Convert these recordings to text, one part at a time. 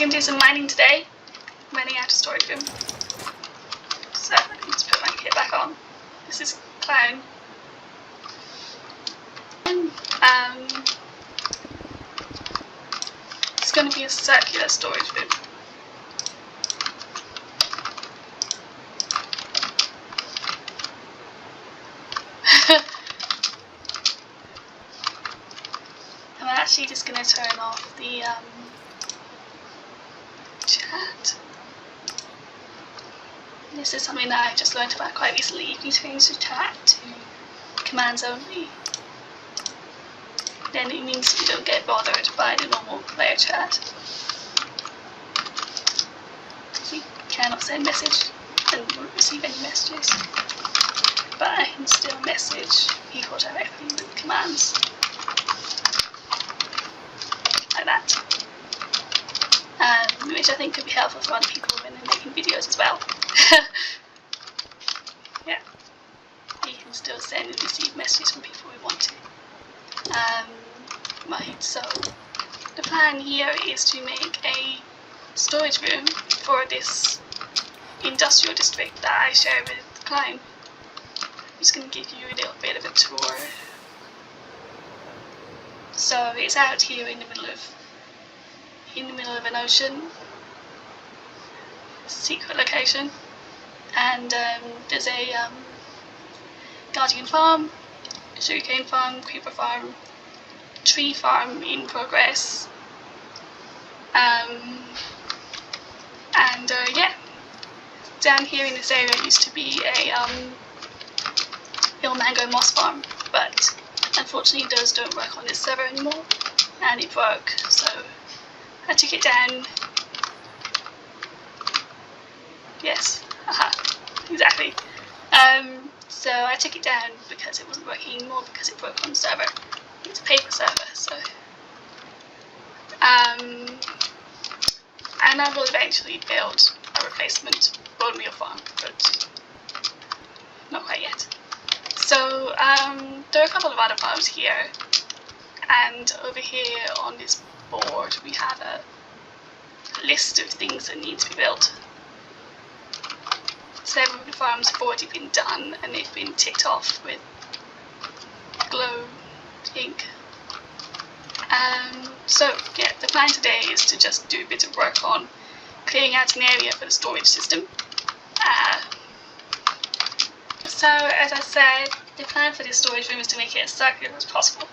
going to do some mining today, mining out a storage room. So I need to put my kit back on. This is Clown. It's going to be a circular storage room. I'm actually just going to turn off the chat. This is something that I've just learned about quite recently. You can change the chat to commands only. Then it means you don't get bothered by the normal player chat. You cannot send message and won't receive any messages. But I can still message people directly with commands. Like that. Which I think could be helpful for other people when they're making videos as well. Yeah. You can still send and receive messages from people we want to. Right, so the plan here is to make a storage room for this industrial district that I share with Clown. I'm just going to give you a little bit of a tour. So it's out here in the middle of an ocean, secret location, and there's a guardian farm, sugarcane farm, creeper farm, tree farm in progress, yeah, down here in this area used to be a hill mango moss farm, but unfortunately those don't work on this server anymore, and it broke, so I took it down. Yes, exactly. So I took it down because it wasn't working anymore, because it broke on the server. It's a paper server, so. And I will eventually build a replacement bone meal farm, but not quite yet. So there are a couple of other farms here, and over here on this board we have a list of things that need to be built. Several of the farms have already been done and they've been ticked off with glow ink. So yeah, the plan today is to just do a bit of work on clearing out an area for the storage system. So as I said, the plan for this storage room is to make it as circular as possible.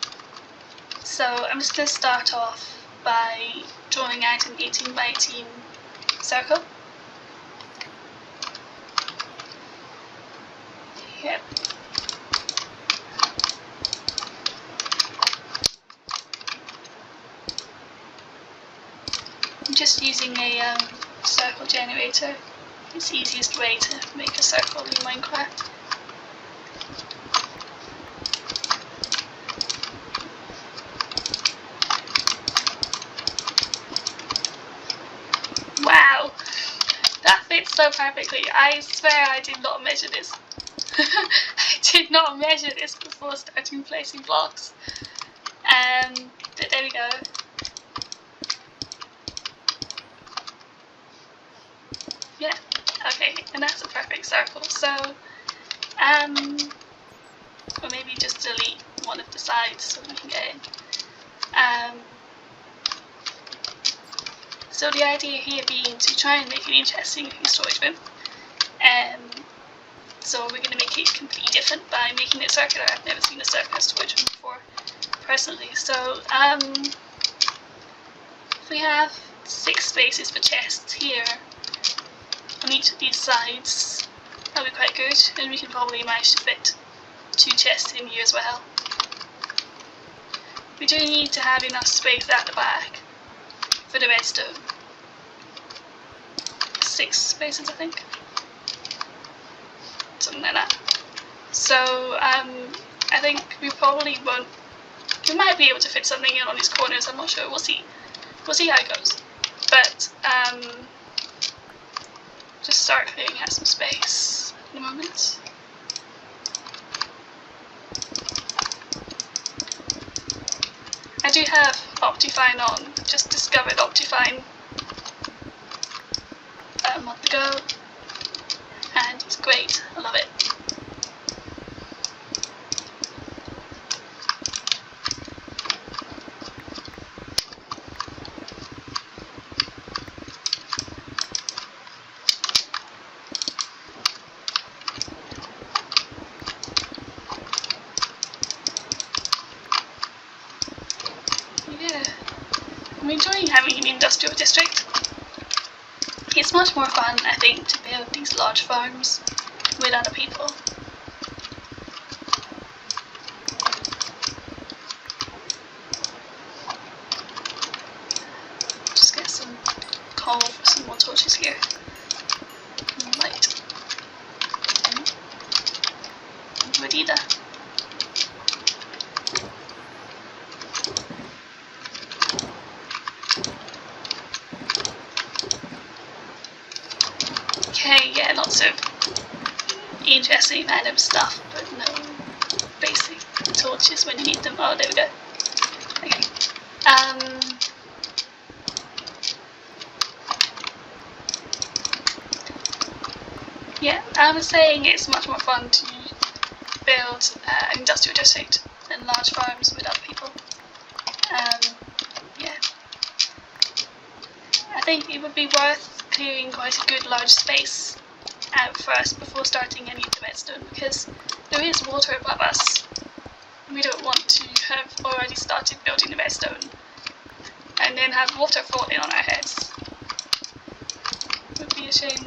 So I'm just going to start off by drawing out an 18 by 18 circle. Yep. I'm just using a circle generator. It's the easiest way to make a circle in Minecraft. Wow! That fits so perfectly. I swear I did not measure this. I did not measure this before starting placing blocks. But there we go. Yeah, okay, and that's a perfect circle. So, or maybe just delete one of the sides so we can get in. So the idea here being to try and make an interesting storage room. So we're going to make it completely different by making it circular. I've never seen a circular storage room before, personally. So if we have 6 spaces for chests here on each of these sides, that'll be quite good, and we can probably manage to fit 2 chests in here as well. We do need to have enough space at the back for the rest of 6 spaces, I think. Something like that. So I think we probably won't. We might be able to fit something in on these corners. I'm not sure. We'll see. We'll see how it goes. But just start clearing out some space at the moment. I do have Optifine on. Just discovered Optifine to go, and it's great. I love it. Yeah, I'm enjoying having an industrial district. It's much more fun, I think, to build these large farms with other people. Just get some coal for some more torches here. Light. Medida. Okay, yeah, lots of interesting random stuff, but no basic torches when you need them. Oh, there we go. Okay. Yeah, I was saying it's much more fun to build an industrial district than large farms with other people. Yeah. I think it would be worth clearing quite a good large space out first before starting any of the redstone, because there is water above us. We don't want to have already started building the redstone and then have water falling on our heads. It would be a shame.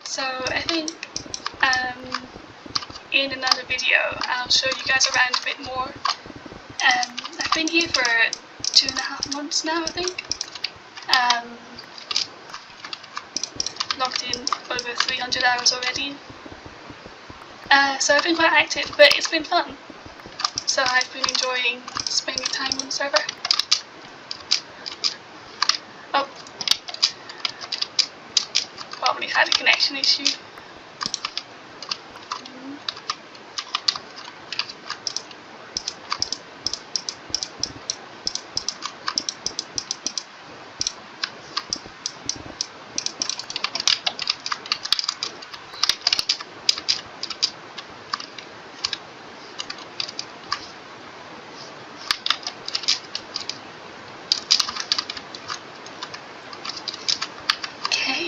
So I think in another video I'll show you guys around a bit more. I've been here for 2.5 months now, I think. Logged in over 300 hours already. So I've been quite active, but it's been fun. So I've been enjoying spending time on the server. Oh, probably had a connection issue.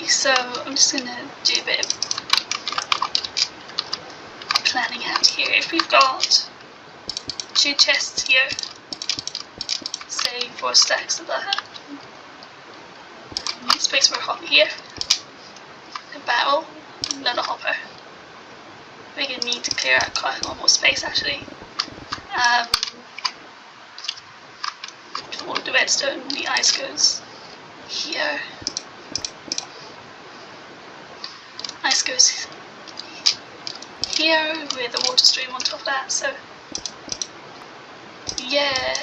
So I'm just going to do a bit of planning out here. If we've got 2 chests here, say 4 stacks of that, need space for a hopper here, a barrel, another hopper. We're going to need to clear out quite a lot more space actually. For all of the redstone, the ice goes here. Ice goes here with a water stream on top of that, so yeah.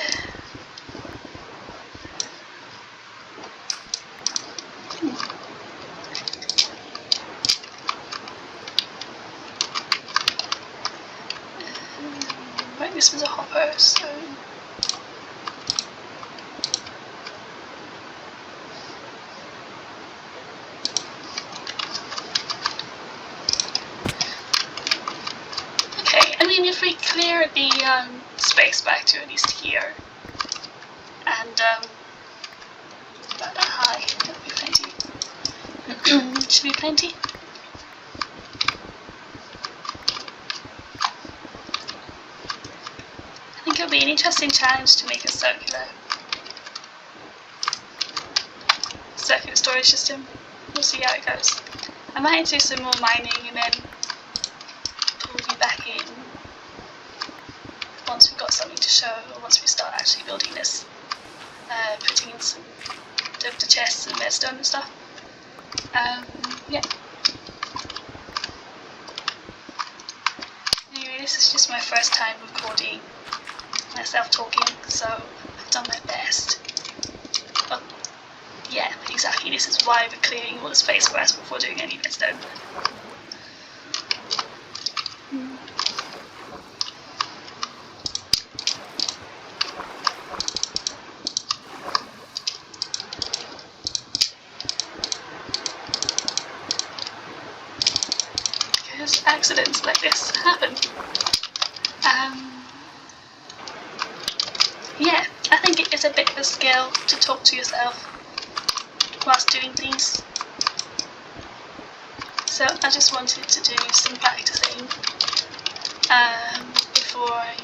Right, this was a hopper, so if we clear the space back to at least here, and about that high, that'll be plenty. Should be plenty. I think it'll be an interesting challenge to make a circular storage system. We'll see how it goes. I might do some more mining and then pull you back in once we've got something to show, or once we start actually building this, putting in some the chests and redstone and stuff. Yeah. Anyway, this is just my first time recording myself talking, so I've done my best. But yeah, exactly, this is why we're clearing all the space for us before doing any redstone. things like this happen. Yeah, I think it is a bit of a skill to talk to yourself whilst doing things. So I just wanted to do some practicing before I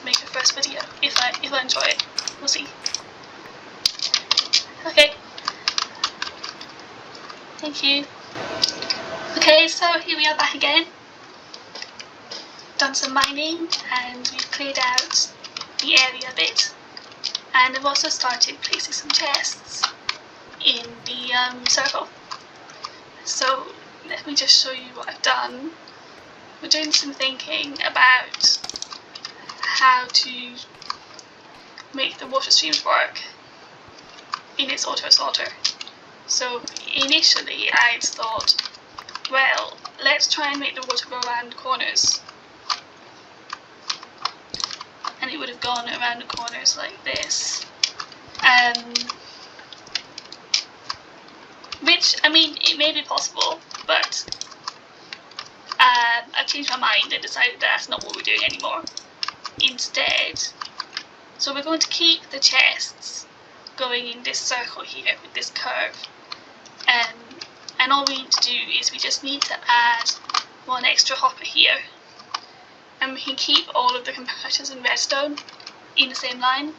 make a first video. If I enjoy it, we'll see. Okay. Thank you. Okay, so here we are back again. Done some mining and we've cleared out the area a bit, and I've also started placing some chests in the circle. So let me just show you what I've done. We're doing some thinking about how to make the water streams work in its auto sorter. So initially I'd thought, well, let's try and make the water go around corners. And it would have gone around the corners like this. Which, I mean, it may be possible, but I've changed my mind and decided that's not what we're doing anymore. Instead, so we're going to keep the chests going in this circle here with this curve. And all we need to do is we just need to add one extra hopper here. And we can keep all of the comparators and redstone in the same line.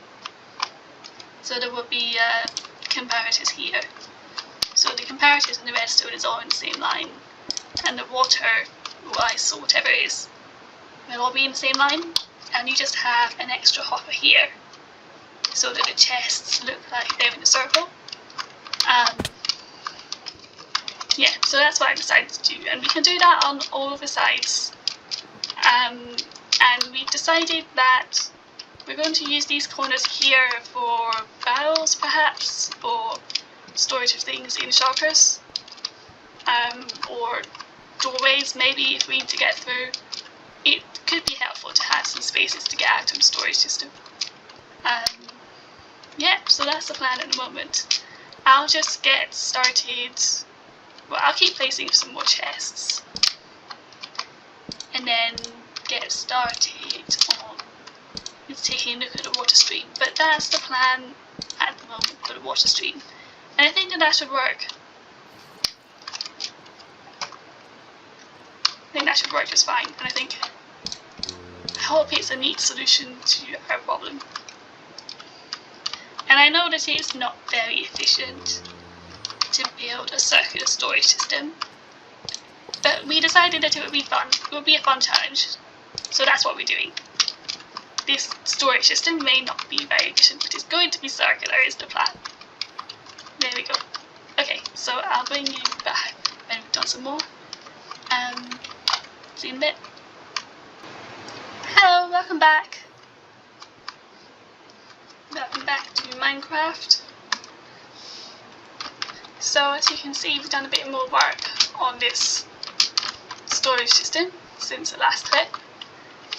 So there will be comparators here. So the comparators and the redstone is all in the same line. And the water, or ice, or whatever it is, will all be in the same line. And you just have an extra hopper here, so that the chests look like they're in a circle. Yeah, so that's what I decided to do. And we can do that on all of the sides. And we've decided that we're going to use these corners here for barrels, perhaps, or storage of things in shulkers, or doorways maybe if we need to get through. It could be helpful to have some spaces to get out of the storage system. Yeah, so that's the plan at the moment. I'll just get started. Well, I'll keep placing some more chests, and then get started on taking a look at the water stream. But that's the plan at the moment for the water stream, and I think that should work. I think that should work just fine, and I hope it's a neat solution to our problem. And I know that it's not very efficient to build a circular storage system, but we decided that it would be fun. It would be a fun challenge, so that's what we're doing. This storage system may not be very efficient, but it's going to be circular is the plan. There we go. Okay, so I'll bring you back when we've done some more. See you in a bit. Hello, welcome back. Welcome back to Minecraft. So as you can see, we've done a bit more work on this storage system since the last clip.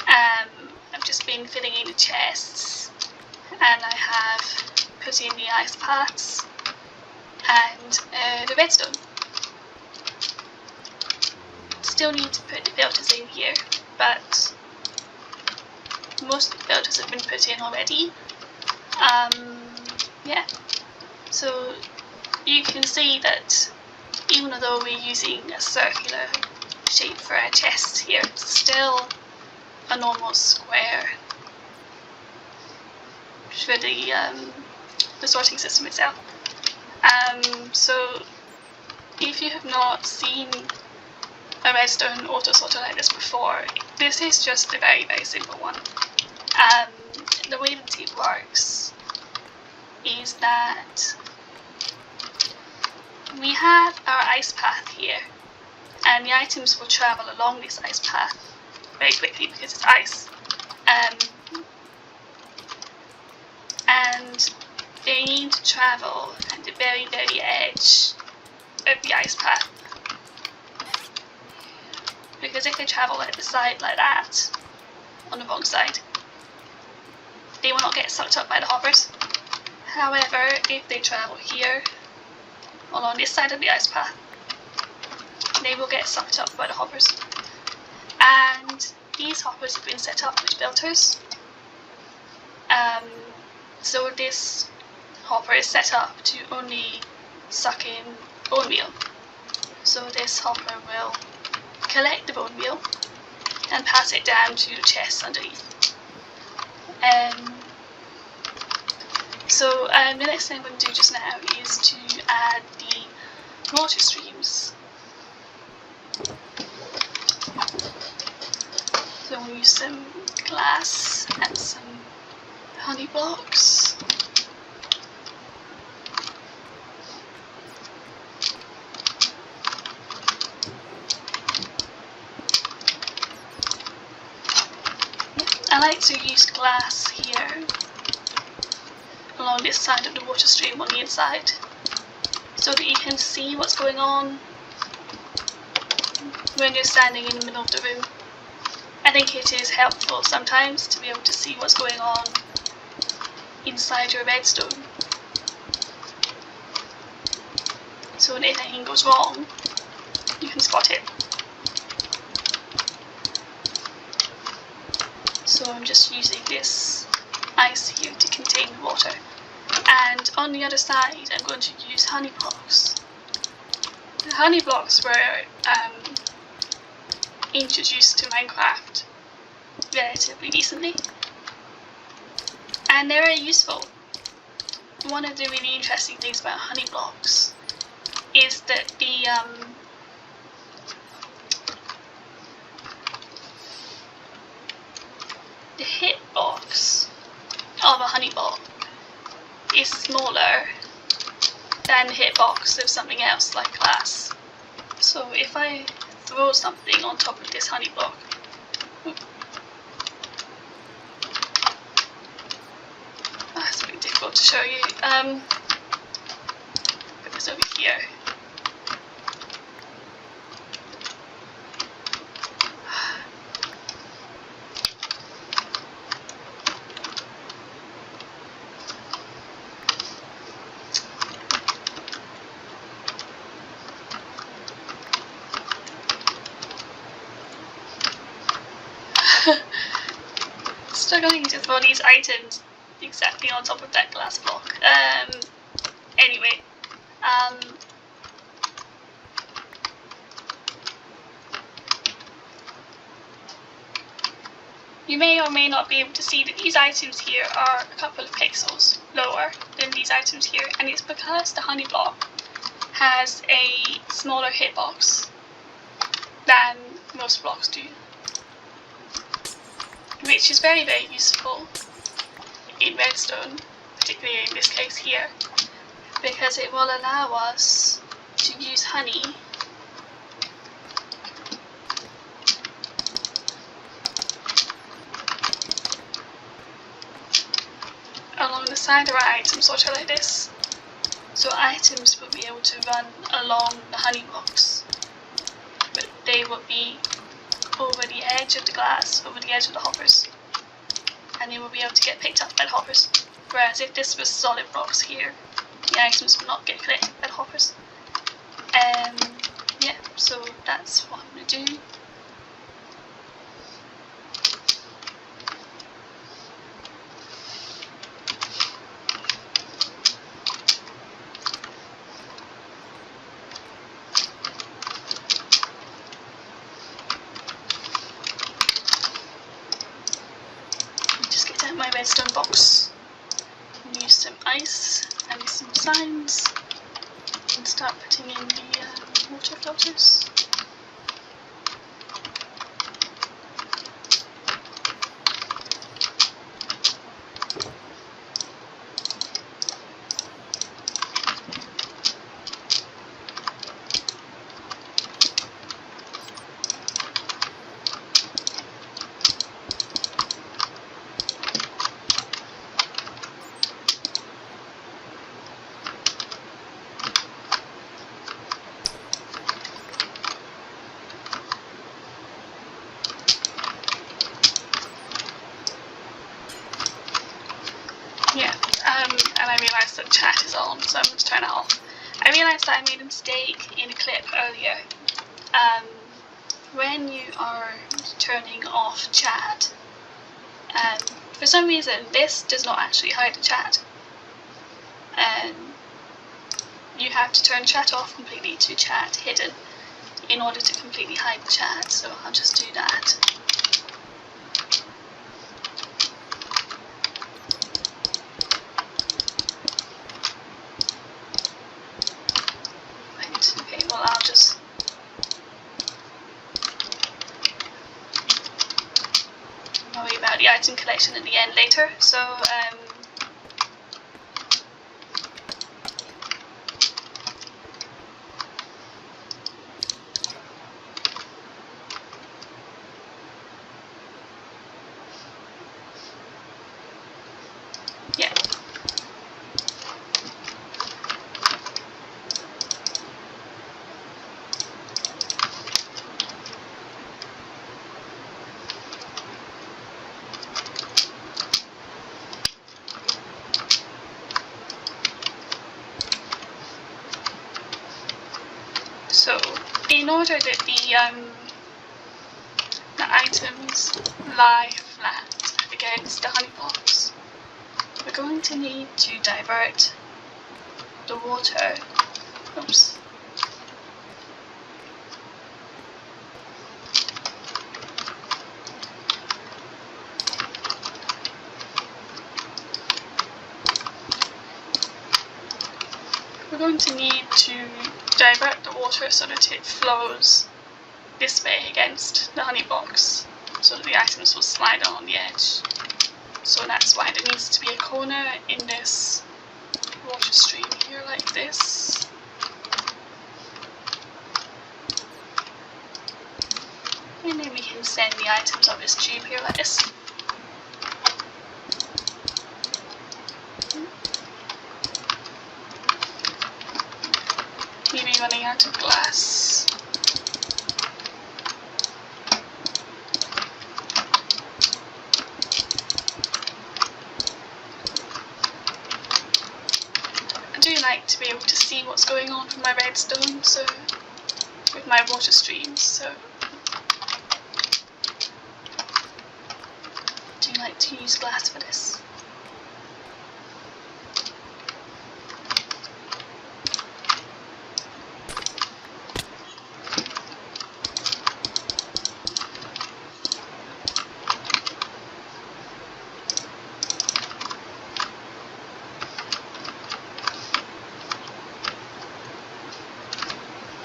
I've just been filling in the chests, and I have put in the ice paths and the redstone. Still need to put the filters in here, but most of the filters have been put in already. Yeah, so you can see that even though we're using a circular shape for our chests here, it's still a normal square for the sorting system itself. So if you have not seen a redstone auto sorter like this before, this is just a very, very simple one. The way that it works is that we have our ice path here, and the items will travel along this ice path very quickly because it's ice. And they need to travel at the very, very edge of the ice path. Because if they travel at the side like that, on the wrong side, they will not get sucked up by the hoppers. However, if they travel here, along this side of the ice path, they will get sucked up by the hoppers. and these hoppers have been set up with filters. So this hopper is set up to only suck in bone meal. So this hopper will collect the bone meal and pass it down to the chest underneath. The next thing I'm going to do just now is to add the water streams. So we'll use some glass and some honey blocks. I like to use glass here along this side of the water stream on the inside so that you can see what's going on when you're standing in the middle of the room. I think it is helpful sometimes to be able to see what's going on inside your redstone. So when anything goes wrong, you can spot it. So I'm just using this ice here to contain the water. And on the other side, I'm going to use honey blocks. The honey blocks were introduced to Minecraft relatively recently, and they're very useful. One of the really interesting things about honey blocks is that the hitbox of a honey block is smaller than the hitbox of something else like glass. So if I throw something on top of this honey block, that's a bit difficult to show you. Put this over here. Struggling to throw these items exactly on top of that glass block. Anyway, you may or may not be able to see that these items here are a couple of pixels lower than these items here, and it's because the honey block has a smaller hitbox than most blocks do, which is very, very useful in redstone, particularly in this case here, because it will allow us to use honey along the side of our items, sort of like this. So items will be able to run along the honey blocks, but they will be over the edge of the glass, over the edge of the hoppers, and they will be able to get picked up by the hoppers. Whereas if this was solid blocks here, the items would not get collected by the hoppers. Yeah, so that's what I'm going to do. My redstone box, and use some ice and some signs and start putting in the water filters. And I realised that chat is on, so I'm going to turn it off. I realised that I made a mistake in a clip earlier, when you are turning off chat, for some reason this does not actually hide the chat. You have to turn chat off completely to chat hidden in order to completely hide the chat, so I'll just do that. Right, okay, well I'll just worry about the item collection at the end later, so yeah. So, in order that the items lie flat against the honey box, we're going to need to divert the water. Oops. We're going to need to divert the water so that it flows this way against the honey box, so that the items will slide along the edge. So that's why there needs to be a corner in this water stream here like this. And then we can send the items up this tube here like this. Maybe running out of glass. I do like to be able to see what's going on with my redstone, so with my water streams, so I do like to use glass for this.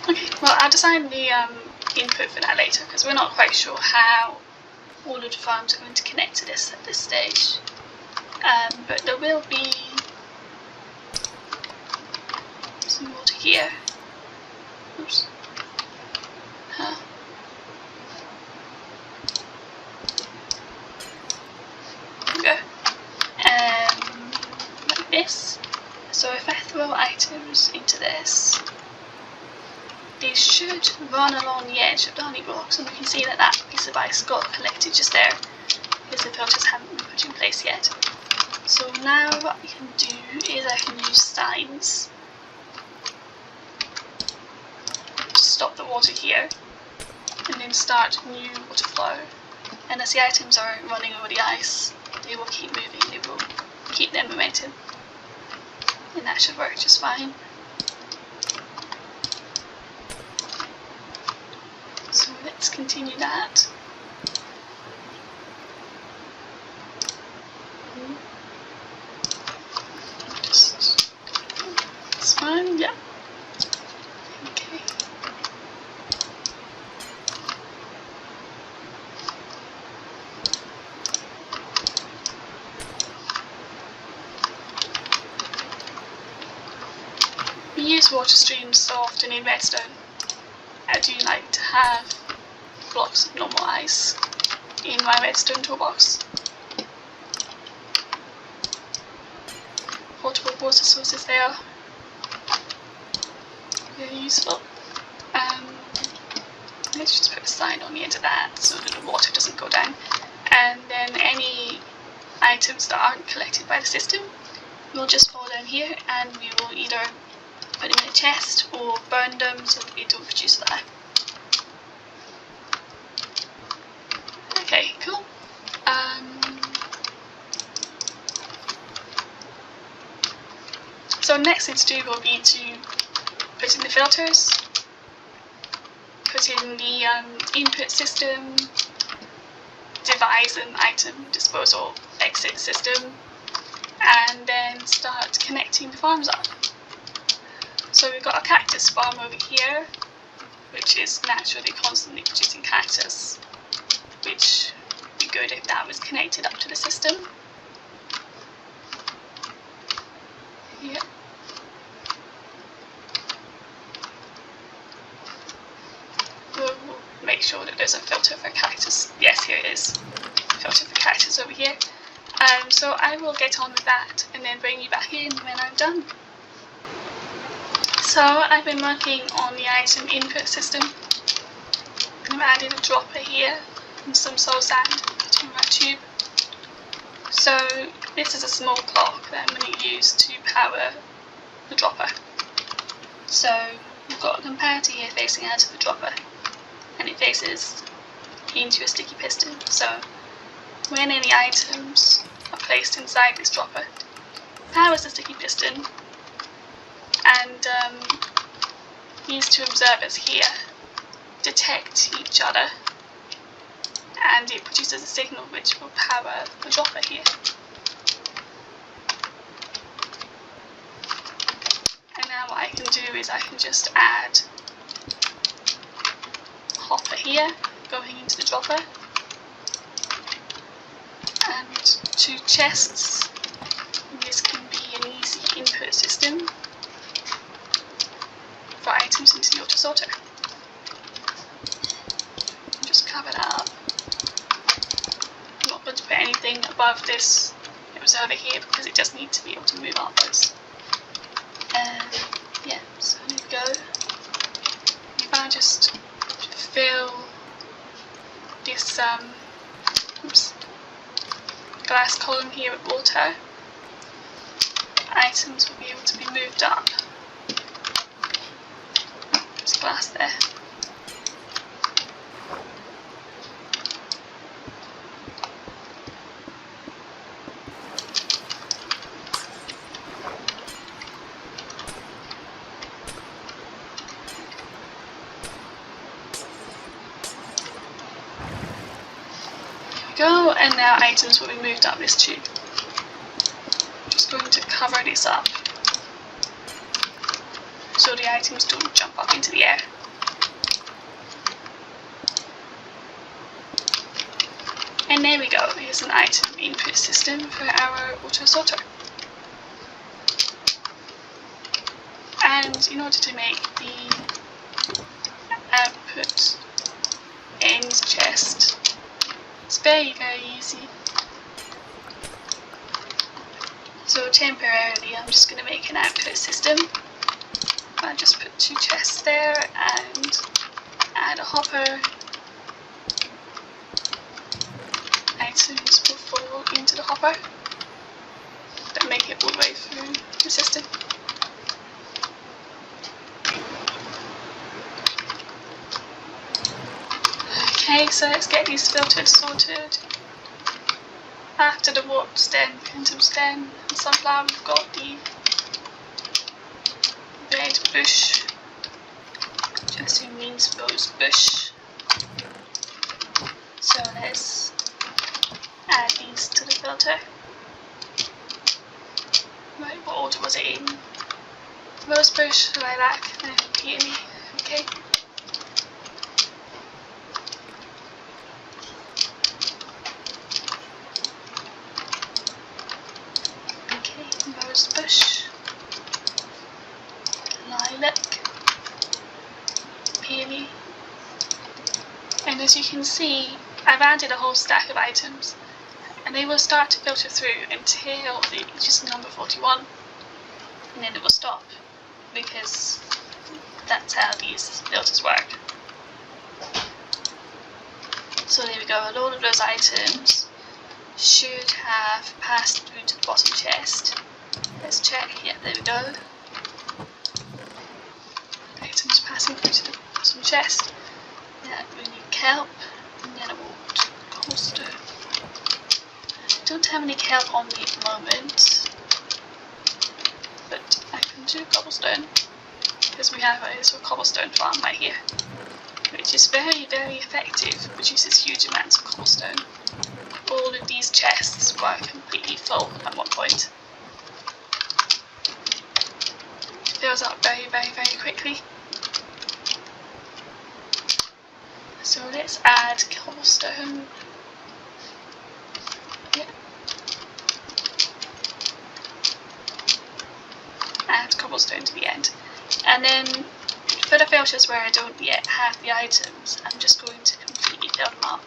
Okay, well I'll design the input for that later, because we're not quite sure how all of the farms are going to connect to this at this stage. But there will be some water here. Oops. Huh. There we go. Like this. So if I throw items into this, they should run along the edge of the honey blocks, and we can see that that piece of ice got collected just there because the filters haven't been put in place yet. So now what we can do is I can use signs to stop the water here and then start new water flow. And as the items are running over the ice, they will keep moving, they will keep their momentum, and that should work just fine. So let's continue that. It's fine, yeah. Okay. We use water streams so often in redstone. I do like to have blocks of normal ice in my redstone toolbox. Portable water sources they are. Very useful. Let's just put a sign on the end of that so that the water doesn't go down. And then any items that aren't collected by the system will just fall down here, and we will either put them in a chest or burn them so that they don't produce that. So next thing to do will be to put in the filters, put in the input system, device and item disposal exit system, and then start connecting the farms up. So we've got a cactus farm over here, which is naturally constantly producing cactus, which would be good if that was connected up to the system. Here. We'll make sure that there's a filter for cactus. Yes, here it is. Filter for cactus over here. So I will get on with that and then bring you back in when I'm done. So I've been working on the item input system. I've added a dropper here and some soul sand to my tube. So this is a small clock that I'm going to use to power the dropper. So we've got a comparator here facing out of the dropper, and it faces into a sticky piston. So when any items are placed inside this dropper, it powers the sticky piston, and these two observers here detect each other, and it produces a signal which will power the dropper here. And now what I can do is I can just add a hopper here going into the dropper, and two chests, and this can be an easy input system for items into the auto sorter. Just cover that up. I'm not going to put anything above this observer here because it does need to be able to move upwards. Yeah, so there we go. If I just fill this glass column here with water, items will be able to be moved up. There's glass there. Go, and now items will be moved up this tube. I'm just going to cover this up so the items don't jump up into the air. And there we go, here's an item input system for our auto sorter. And in order to make the output end chest, it's very, very easy. So temporarily I'm just going to make an output system. I'll just put two chests there and add a hopper. Items will fall into the hopper. Then make it all the way through the system. Okay, so let's get these filtered sorted. After the warp stem, phantom stem, and sunflower, we've got the red bush, which I assume means rose bush. So let's add these to the filter. Right, what order was it in? Rose bush, lilac, and peony. Okay. Rose bush, lilac, peony, and as you can see, I've added a whole stack of items, and they will start to filter through until it reaches number 41, and then it will stop, because that's how these filters work. So there we go, all of those items should have passed through to the bottom chest. Let's check, yeah, there we go. Items passing through to the bottom chest. Yeah, we need kelp, and then a wart holster. Don't have any kelp on me at the moment, but I into cobblestone, because we have a sort of cobblestone farm right here, which is very, very effective, produces huge amounts of cobblestone. All of these chests were completely full at one point. It fills up very, very, very quickly. So let's add cobblestone. Yeah. Add cobblestone to the end. And then for the filters where I don't yet have the items, I'm just going to completely fill them up,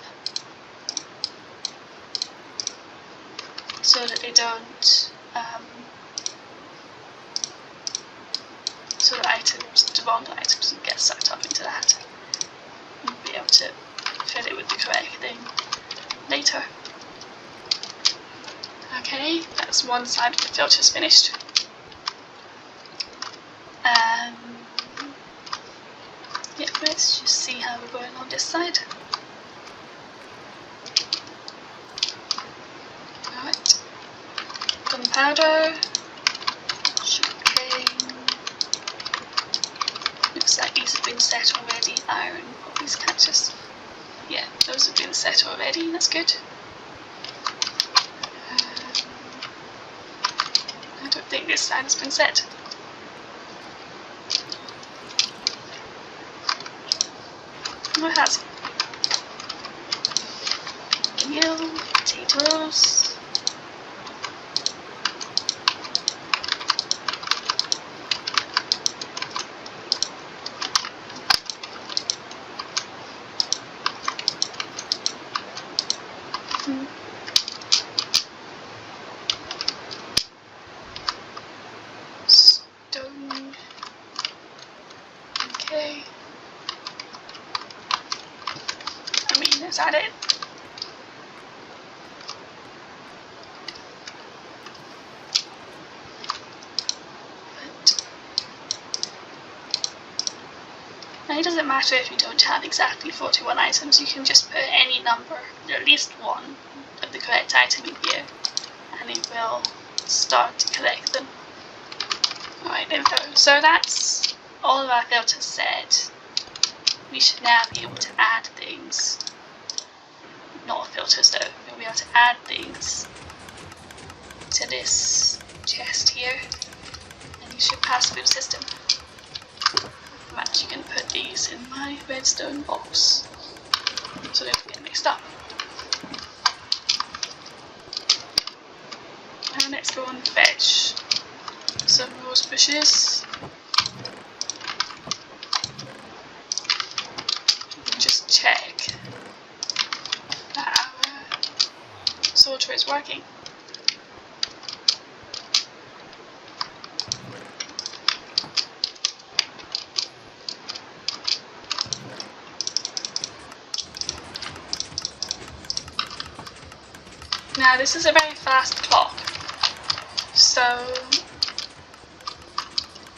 so that they don't, so the items, the wrong items don't get sucked up into that. And be able to fill it with the correct thing later. Okay, that's one side of the filters finished. Yeah, let's just see how we're going on this side. Alright. Gunpowder. Sugarcane. Looks like these have been set already. Iron. Oh, these can't just... Yeah, those have been set already. That's good. I don't think this side has been set. Oh, it has. Meal, potatoes. Stone. Okay. I mean, is that it? Now it doesn't matter if you don't have exactly 41 items, you can just put any number, at least one of the correct item in here, and it will start to collect them. Alright, there we go. So that's all of our filters set. We should now be able to add things. Not filters though, we'll be able to add things to this chest here, and you should pass through the system. I'm actually going to put these in my redstone box so they don't get mixed up. Now let's go and fetch some rose bushes. Just check that our sorter is working. Now this is a very fast clock, so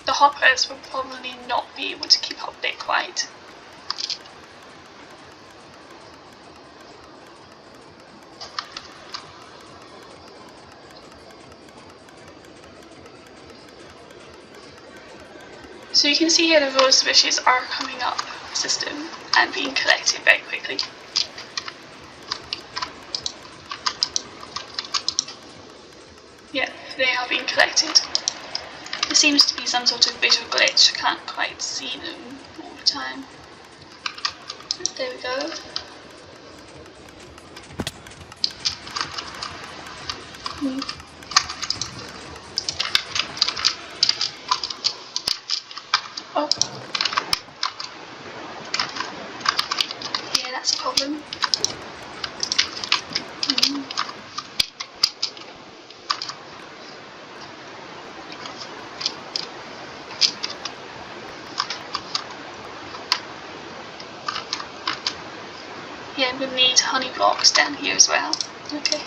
the hoppers will probably not be able to keep up with it quite. So you can see here the rose bushes are coming up the system and being collected very quickly. Yeah, they are being collected. There seems to be some sort of visual glitch, I can't quite see them all the time. There we go. Oh. Yeah, that's a problem. Yeah, we need honey blocks down here as well. Okay.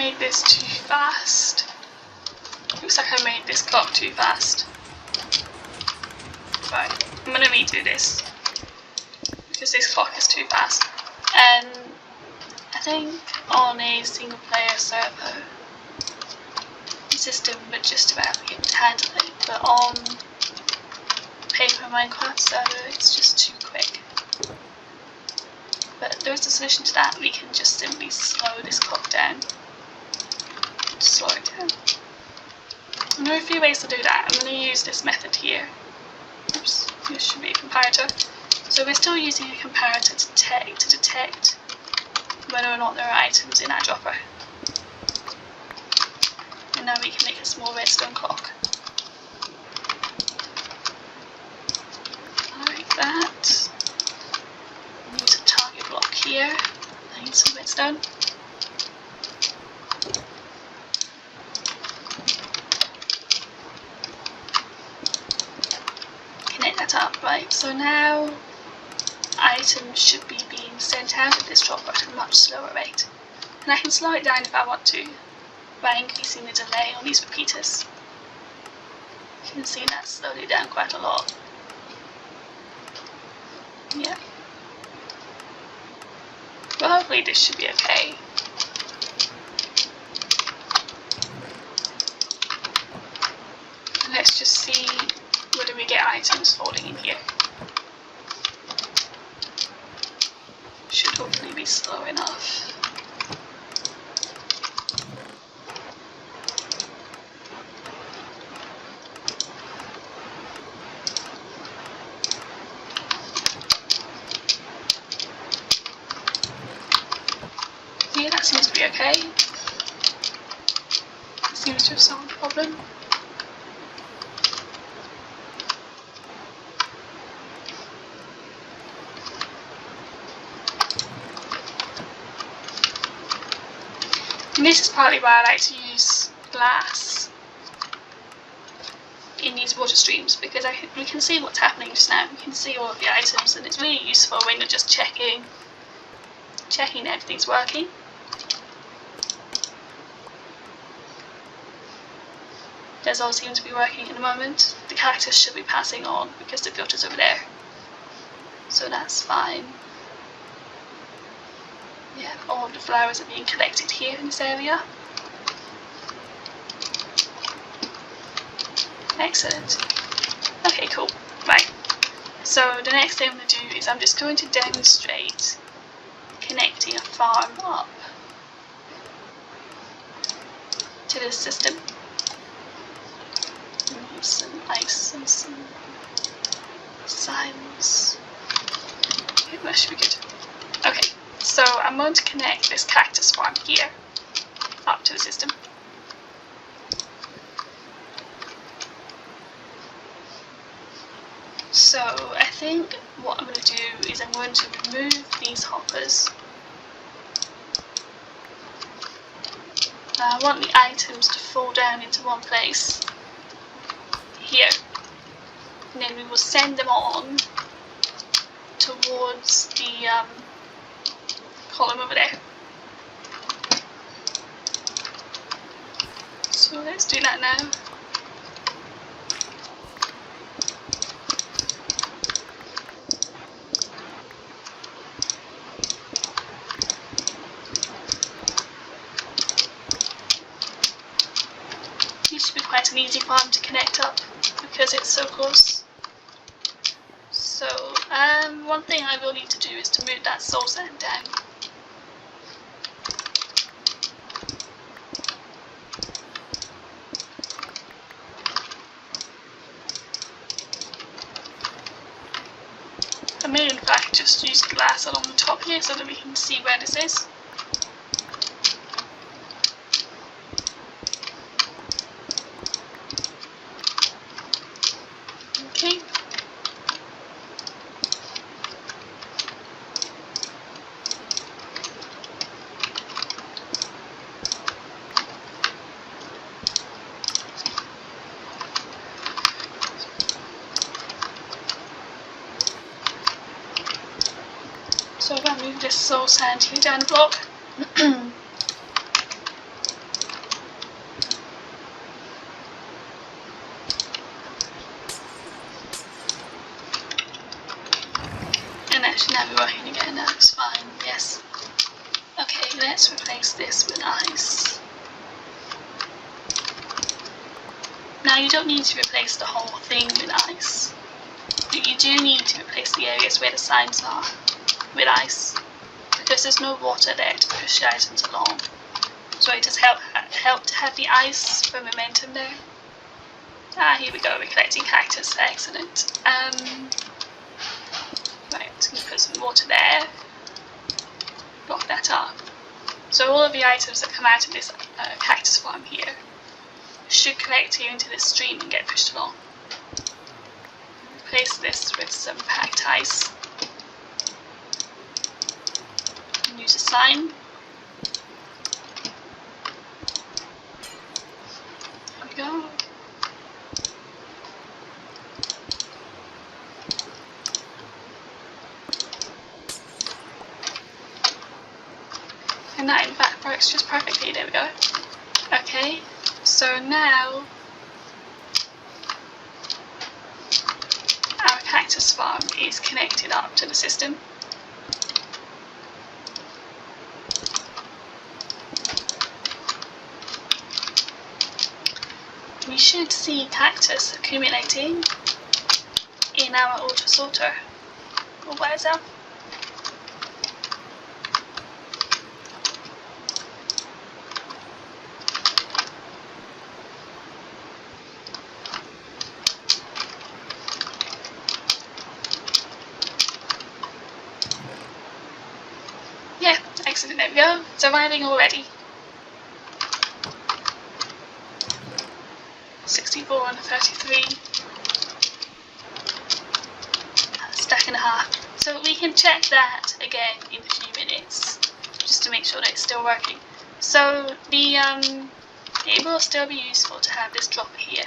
made this too fast. Looks like I made this clock too fast. Right, I'm going to redo this because this clock is too fast. And I think on a single player server the system would just about be able to handle it, but on paper Minecraft server it's just too quick. But there's a solution to that. We can just simply slow this clock down. Slow it down. And there are a few ways to do that. I'm going to use this method here. Oops, this should be a comparator. So we're still using a comparator to detect whether or not there are items in our dropper. And now we can make a small redstone clock. Like that. Use a target block here. I need some redstone. Connect that up, right? So now items should be being sent out of this dropper at a much slower rate. And I can slow it down if I want to by increasing the delay on these repeaters. You can see that slowed it down quite a lot. Yeah. Well, hopefully this should be okay. Let's just see whether we get items falling in here. Should hopefully be slow enough. Yeah, that seems to be okay. That seems to have solved the problem. And this is partly why I like to use glass in these water streams, because we can see what's happening just now. We can see all of the items, and it's really useful when you're just checking everything's working. Does all seem to be working at the moment. The cactus should be passing on because the filter's over there, so that's fine. Yeah, all of the flowers are being collected here in this area. Excellent. Okay, cool. Right. So the next thing I'm going to do is I'm just going to demonstrate connecting a farm up to this system. Some ice and some silence. Okay, that should be good. Okay. So I'm going to connect this cactus farm here up to the system. So I think what I'm going to do is I'm going to remove these hoppers. I want the items to fall down into one place here, and then we will send them on towards the column over there. So let's do that now. This should be quite an easy farm to connect up because it's so close. So one thing I will need to do is to move that soul sand down. I may in fact just use glass along the top here so that we can see where this is. Okay. So if I move this soul sand here down the block, Should now be working again. That looks fine. Yes. Okay, let's replace this with ice. Now you don't need to replace the whole thing with ice, but you do need to replace the areas where the signs are with ice, because there's no water there to push the items along. So it does help to have the ice for momentum there. Here we go, we're collecting cactus, excellent. Right, I'm going to put some water there, block that up. So all of the items that come out of this cactus farm here should collect here into this stream and get pushed along. Replace this with some packed ice. And use a slime. There we go. And that in fact works just perfectly, there we go. Okay, so now our cactus farm is connected up to the system. We should see cactus accumulating in our auto sorter all by itself. Yeah, excellent, there we go. It's arriving already. 64 and 33. Stack and a half. So we can check that again in a few minutes, just to make sure that it's still working. So the it will still be useful to have this dropper here.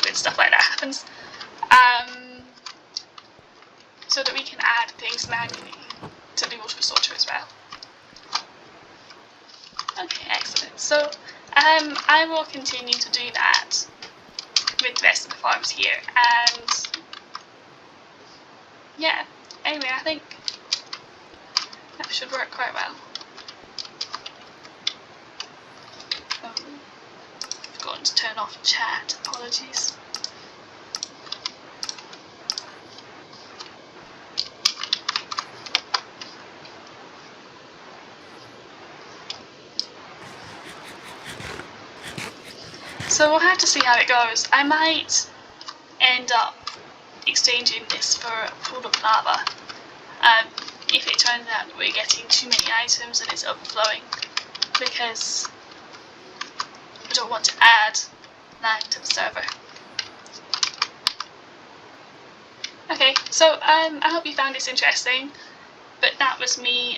When stuff like that happens. So that we can add things manually to the auto sorter as well. Okay, excellent. So I will continue to do that with the rest of the farms here, and yeah, anyway, I think that should work quite well. Forgotten to turn off chat, apologies. So we'll have to see how it goes. I might end up exchanging this for a pool of lava if it turns out that we're getting too many items and it's overflowing, because I don't want to add lag to the server. Okay, so I hope you found this interesting, but that was me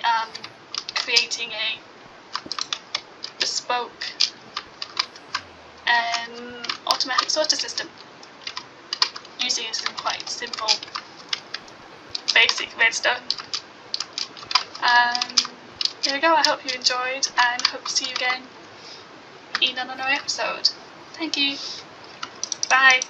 creating a bespoke automatic sorter system using some quite simple basic redstone. There we go, I hope you enjoyed and hope to see you again in another episode. Thank you, bye.